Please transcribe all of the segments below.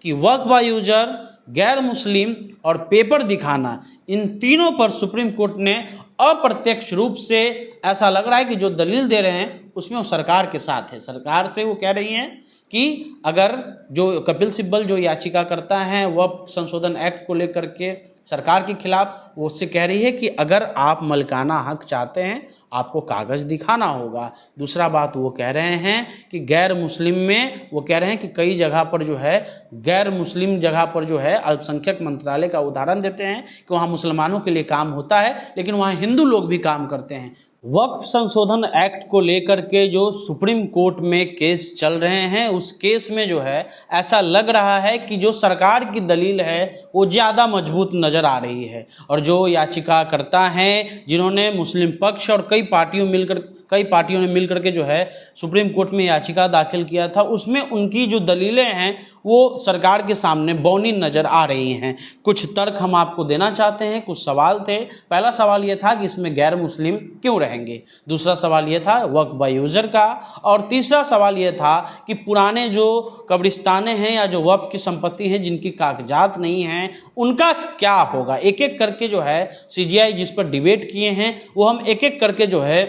कि वक्फ by user, गैर मुस्लिम और पेपर दिखाना, इन तीनों पर सुप्रीम कोर्ट ने अप्रत्यक्ष रूप से ऐसा लग रहा है कि जो दलील दे रहे हैं उसमें वो सरकार के साथ है। सरकार से वो कह रही हैं कि अगर जो कपिल सिब्बल जो याचिका करता है वक्फ संशोधन एक्ट को लेकर के सरकार के खिलाफ, वो उससे कह रही है कि अगर आप मलिकाना हक चाहते हैं आपको कागज़ दिखाना होगा। दूसरा बात वो कह रहे हैं कि गैर मुस्लिम में वो कह रहे हैं कि कई जगह पर जो है गैर मुस्लिम जगह पर जो है अल्पसंख्यक मंत्रालय का उदाहरण देते हैं कि वहाँ मुसलमानों के लिए काम होता है लेकिन वहाँ हिंदू लोग भी काम करते हैं। वक्फ संशोधन एक्ट को लेकर के जो सुप्रीम कोर्ट में केस चल रहे हैं उस केस में जो है ऐसा लग रहा है कि जो सरकार की दलील है वो ज़्यादा मजबूत नज़र आ रही है, और जो याचिकाकर्ता हैं जिन्होंने मुस्लिम पक्ष और कई पार्टियों ने मिलकर के जो है सुप्रीम कोर्ट में याचिका दाखिल किया था, उसमें उनकी जो दलीलें हैं वो सरकार के सामने बौनी नज़र आ रही हैं। कुछ तर्क हम आपको देना चाहते हैं, कुछ सवाल थे। पहला सवाल ये था कि इसमें गैर मुस्लिम क्यों रहेंगे, दूसरा सवाल ये था वक्फ बाय यूजर का, और तीसरा सवाल ये था कि पुराने जो कब्रिस्तानें हैं या जो वक्फ की संपत्ति हैं जिनकी कागजात नहीं हैं उनका क्या होगा। एक एक करके जो है CGI जिस पर डिबेट किए हैं वो हम एक एक करके जो है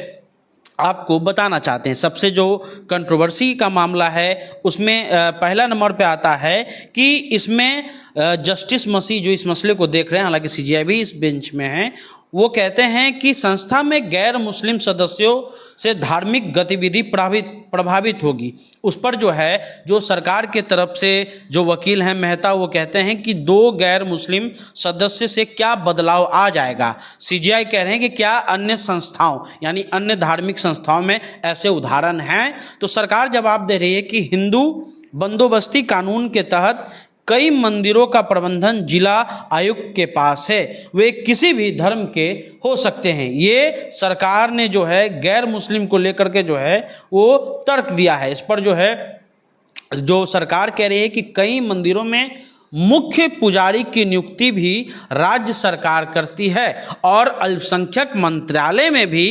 आपको बताना चाहते हैं। सबसे जो कंट्रोवर्सी का मामला है उसमें पहला नंबर पे आता है कि इसमें जस्टिस मसीह जो इस मसले को देख रहे हैं, हालांकि CGI भी इस बेंच में है, वो कहते हैं कि संस्था में गैर मुस्लिम सदस्यों से धार्मिक गतिविधि प्रभावित होगी। उस पर जो है जो सरकार के तरफ से जो वकील हैं मेहता, वो कहते हैं कि 2 गैर मुस्लिम सदस्य से क्या बदलाव आ जाएगा। CGI कह रहे हैं कि क्या अन्य संस्थाओं यानी अन्य धार्मिक संस्थाओं में ऐसे उदाहरण हैं। तो सरकार जवाब दे रही है कि हिंदू बंदोबस्ती कानून के तहत कई मंदिरों का प्रबंधन जिला आयुक्त के पास है, वे किसी भी धर्म के हो सकते हैं। ये सरकार ने जो है गैर मुस्लिम को लेकर के जो है वो तर्क दिया है। इस पर जो है जो सरकार कह रही है कि कई मंदिरों में मुख्य पुजारी की नियुक्ति भी राज्य सरकार करती है और अल्पसंख्यक मंत्रालय में भी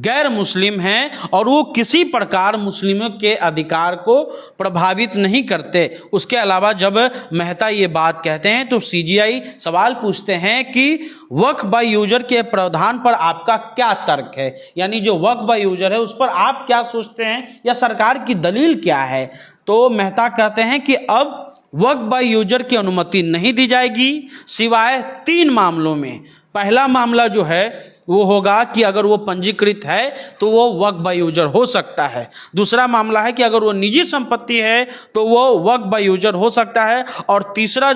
गैर मुस्लिम हैं और वो किसी प्रकार मुस्लिमों के अधिकार को प्रभावित नहीं करते। उसके अलावा जब मेहता ये बात कहते हैं तो CGI सवाल पूछते हैं कि वक्फ बाय यूजर के प्रावधान पर आपका क्या तर्क है, यानी जो वक्फ बाय यूजर है उस पर आप क्या सोचते हैं या सरकार की दलील क्या है। तो मेहता कहते हैं कि अब वक्फ बाय यूजर की अनुमति नहीं दी जाएगी सिवाय 3 मामलों में। पहला मामला जो है वो होगा कि अगर वो पंजीकृत है तो वो वक्फ बाय यूजर हो सकता है। दूसरा मामला है कि अगर वो निजी संपत्ति है तो वो वक्फ बाय यूजर हो सकता है। और तीसरा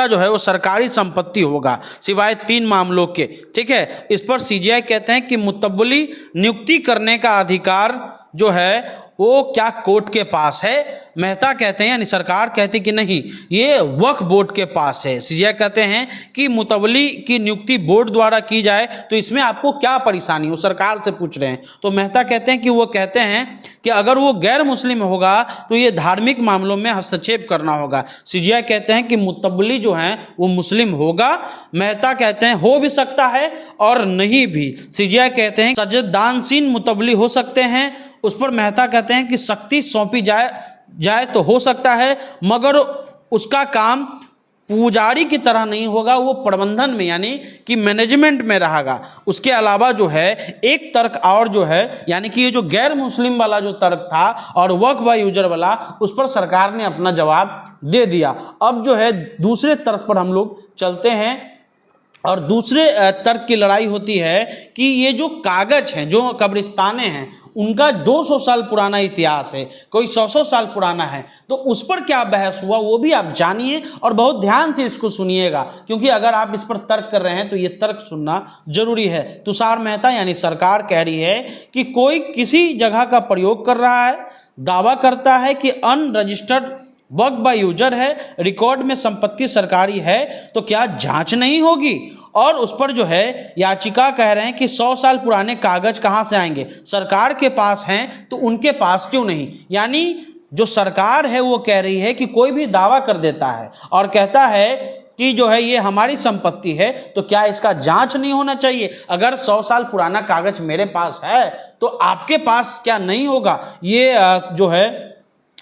जो है वो सरकारी संपत्ति होगा सिवाय 3 मामलों के। ठीक है, इस पर CGI कहते हैं कि मुतब्बली नियुक्ति करने का अधिकार जो है वो क्या कोर्ट के पास है। मेहता कहते हैं यानी सरकार कहती कि नहीं, ये वक्फ बोर्ड के पास है। CGI कहते हैं कि मुतवली की नियुक्ति बोर्ड द्वारा की जाए तो इसमें आपको क्या परेशानी हो, सरकार से पूछ रहे हैं। तो मेहता कहते हैं कि वो कहते हैं कि अगर वो गैर मुस्लिम होगा तो ये धार्मिक मामलों में हस्तक्षेप करना होगा। CGI कहते हैं कि मुतवली जो है वो मुस्लिम होगा। मेहता कहते हैं हो भी सकता है और नहीं भी। CGI कहते हैं सजदानशीन मुतवली हो सकते हैं। उस पर मेहता कहते हैं कि शक्ति सौंपी जाए तो हो सकता है, मगर उसका काम पुजारी की तरह नहीं होगा, वो प्रबंधन में यानी कि मैनेजमेंट में रहेगा। उसके अलावा जो है एक तर्क और जो है यानी कि ये जो गैर मुस्लिम वाला जो तर्क था और वक्फ बाय यूजर वाला, उस पर सरकार ने अपना जवाब दे दिया। अब जो है दूसरे तर्क पर हम लोग चलते हैं और दूसरे तर्क की लड़ाई होती है कि ये जो कागज हैं, जो कब्रिस्तानें हैं, उनका 200 साल पुराना इतिहास है, कोई 100 साल पुराना है। तो उस पर क्या बहस हुआ वो भी आप जानिए और बहुत ध्यान से इसको सुनिएगा, क्योंकि अगर आप इस पर तर्क कर रहे हैं तो ये तर्क सुनना जरूरी है। तुषार मेहता यानी सरकार कह रही है कि कोई किसी जगह का प्रयोग कर रहा है, दावा करता है कि अनरजिस्टर्ड वक्फ बाय यूजर है, रिकॉर्ड में संपत्ति सरकारी है, तो क्या जांच नहीं होगी। और उस पर जो है याचिका कह रहे हैं कि 100 साल पुराने कागज कहां से आएंगे, सरकार के पास हैं तो उनके पास क्यों नहीं। यानी जो सरकार है वो कह रही है कि कोई भी दावा कर देता है और कहता है कि जो है ये हमारी संपत्ति है, तो क्या इसका जांच नहीं होना चाहिए। अगर 100 साल पुराना कागज मेरे पास है तो आपके पास क्या नहीं होगा। ये जो है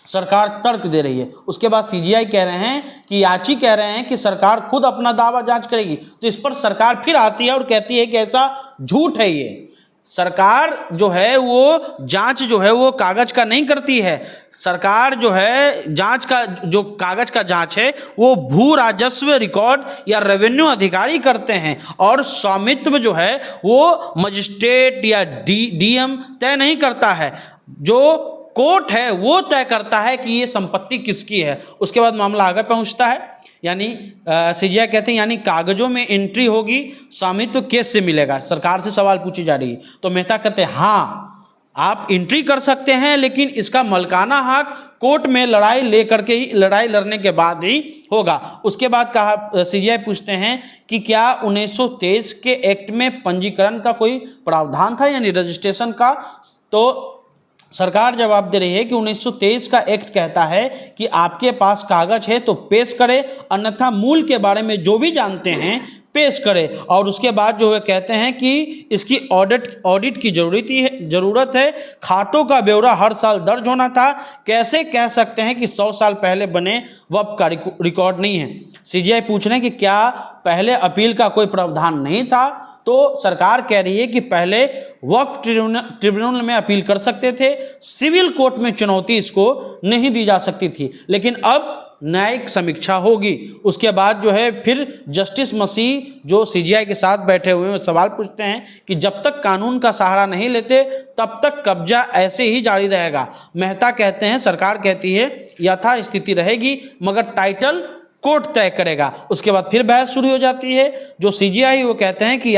सरकार तर्क दे रही है। उसके बाद सीजीआई कह रहे हैं कि याची कह रहे हैं कि सरकार खुद अपना दावा जांच करेगी। तो इस पर सरकार फिर आती है और कहती है कि ऐसा झूठ है। ये सरकार जो है वो जांच जो है वो कागज का नहीं करती है। सरकार जो है जांच का जो कागज का जांच है वो भू राजस्व रिकॉर्ड या रेवेन्यू अधिकारी करते हैं, और स्वामित्व जो है वो मजिस्ट्रेट या डीएम तय नहीं करता है। जो कोर्ट है वो तय करता है कि ये संपत्ति किसकी है। उसके बाद मामला आगे पहुंचता है, यानी सीजीआई कहते हैं यानी कागजों में एंट्री होगी, स्वामित्व केस से मिलेगा। सरकार से सवाल पूछी जा रही है तो मेहता कहते हैं हाँ आप एंट्री कर सकते हैं, लेकिन इसका मलकाना हक कोर्ट में लड़ाई लड़ने के बाद ही होगा। उसके बाद कहा सीजीआई पूछते हैं कि क्या 1923 के एक्ट में पंजीकरण का कोई प्रावधान था, यानी रजिस्ट्रेशन का। तो सरकार जवाब दे रही है कि 1923 का एक्ट कहता है कि आपके पास कागज है तो पेश करें, अन्यथा मूल के बारे में जो भी जानते हैं पेश करें। और उसके बाद जो है कहते हैं कि इसकी ऑडिट की जरूरत है। खातों का ब्यौरा हर साल दर्ज होना था। कैसे कह सकते हैं कि 100 साल पहले बने वक्फ का रिकॉर्ड नहीं है। सीजीआई पूछ रहे हैं कि क्या पहले अपील का कोई प्रावधान नहीं था। तो सरकार कह रही है कि पहले वक्फ ट्रिब्यूनल में अपील कर सकते थे, सिविल कोर्ट में चुनौती इसको नहीं दी जा सकती थी, लेकिन अब न्यायिक समीक्षा होगी। उसके बाद जो है फिर जस्टिस मसीह जो सीजीआई के साथ बैठे हुए हैं सवाल पूछते हैं कि जब तक कानून का सहारा नहीं लेते तब तक कब्जा ऐसे ही जारी रहेगा। मेहता कहते हैं, सरकार कहती है यथा स्थिति रहेगी मगर टाइटल कोर्ट तय करेगा। उसके बाद फिर बहस शुरू हो जाती है। जो सीजीआई वो कहते हैं कि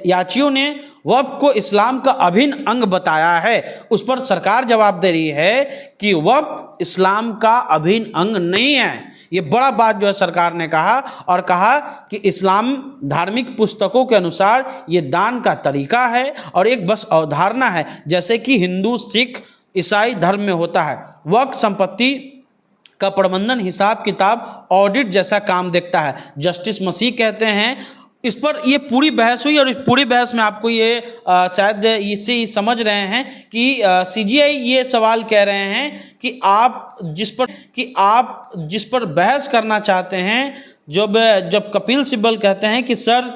याचियों ने वक्फ को इस्लाम का अभिन्न अंग बताया है। उस पर सरकार जवाब दे रही है कि वक्फ इस्लाम का अभिन्न अंग नहीं है। ये बड़ा बात जो है सरकार ने कहा, और कहा कि इस्लाम धार्मिक पुस्तकों के अनुसार ये दान का तरीका है और एक बस अवधारणा है, जैसे कि हिंदू, सिख, ईसाई धर्म में होता है। वक्फ संपत्ति का प्रबंधन, हिसाब किताब, ऑडिट जैसा काम देखता है। जस्टिस मसीह कहते हैं, इस पर ये पूरी बहस हुई और इस पूरी बहस में आपको ये शायद इससे समझ रहे हैं कि सीजीआई ये सवाल कह रहे हैं कि आप जिस पर बहस करना चाहते हैं, जब कपिल सिब्बल कहते हैं कि सर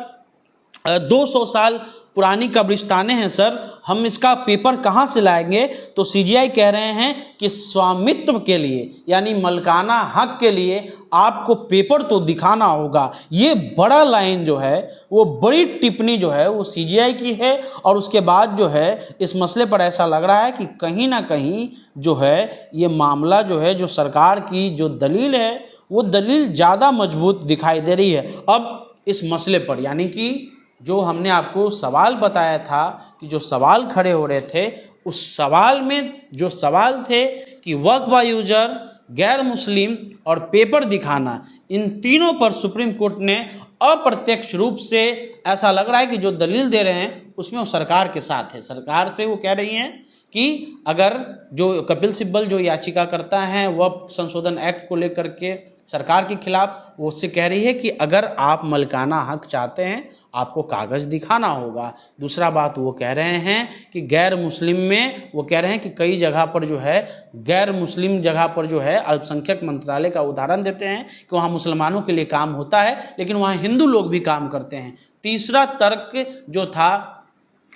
200 साल पुरानी कब्रिस्तानें हैं सर, हम इसका पेपर कहाँ से लाएंगे। तो सीजीआई कह रहे हैं कि स्वामित्व के लिए यानी मलकाना हक के लिए आपको पेपर तो दिखाना होगा। ये बड़ा लाइन जो है वो बड़ी टिप्पणी जो है वो सीजीआई की है। और उसके बाद जो है इस मसले पर ऐसा लग रहा है कि कहीं ना कहीं जो है ये मामला जो है जो सरकार की जो दलील है वो दलील ज़्यादा मजबूत दिखाई दे रही है। अब इस मसले पर यानी कि जो हमने आपको सवाल बताया था कि जो सवाल खड़े हो रहे थे, उस सवाल में जो सवाल थे कि वक्फ बाय यूजर, गैर मुस्लिम और पेपर दिखाना, इन तीनों पर सुप्रीम कोर्ट ने अप्रत्यक्ष रूप से ऐसा लग रहा है कि जो दलील दे रहे हैं उसमें वो सरकार के साथ है। सरकार से वो कह रही हैं कि अगर जो कपिल सिब्बल जो याचिका करता है वक्फ संशोधन एक्ट को लेकर के सरकार के खिलाफ, वो उससे कह रही है कि अगर आप मलकाना हक चाहते हैं आपको कागज दिखाना होगा। दूसरा बात वो कह रहे हैं कि गैर मुस्लिम में वो कह रहे हैं कि कई जगह पर जो है गैर मुस्लिम जगह पर जो है अल्पसंख्यक मंत्रालय का उदाहरण देते हैं कि वहाँ मुसलमानों के लिए काम होता है लेकिन वहाँ हिंदू लोग भी काम करते हैं। तीसरा तर्क जो था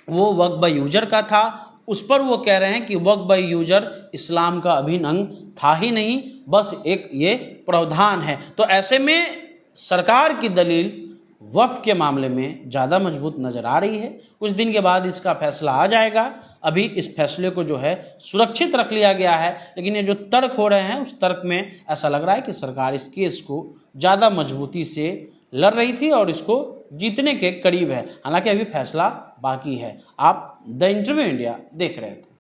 वो वक्फ बाय यूजर का था। उस पर वो कह रहे हैं कि वक्फ बाय यूजर इस्लाम का अभिन्न अंग था ही नहीं, बस एक ये प्रावधान है। तो ऐसे में सरकार की दलील वक्फ के मामले में ज़्यादा मजबूत नज़र आ रही है। कुछ दिन के बाद इसका फैसला आ जाएगा। अभी इस फैसले को जो है सुरक्षित रख लिया गया है, लेकिन ये जो तर्क हो रहे हैं उस तर्क में ऐसा लग रहा है कि सरकार इस केस को ज़्यादा मजबूती से लड़ रही थी और इसको जीतने के करीब है। हालांकि अभी फैसला बाकी है। आप द इंटरव्यू इंडिया देख रहे थे।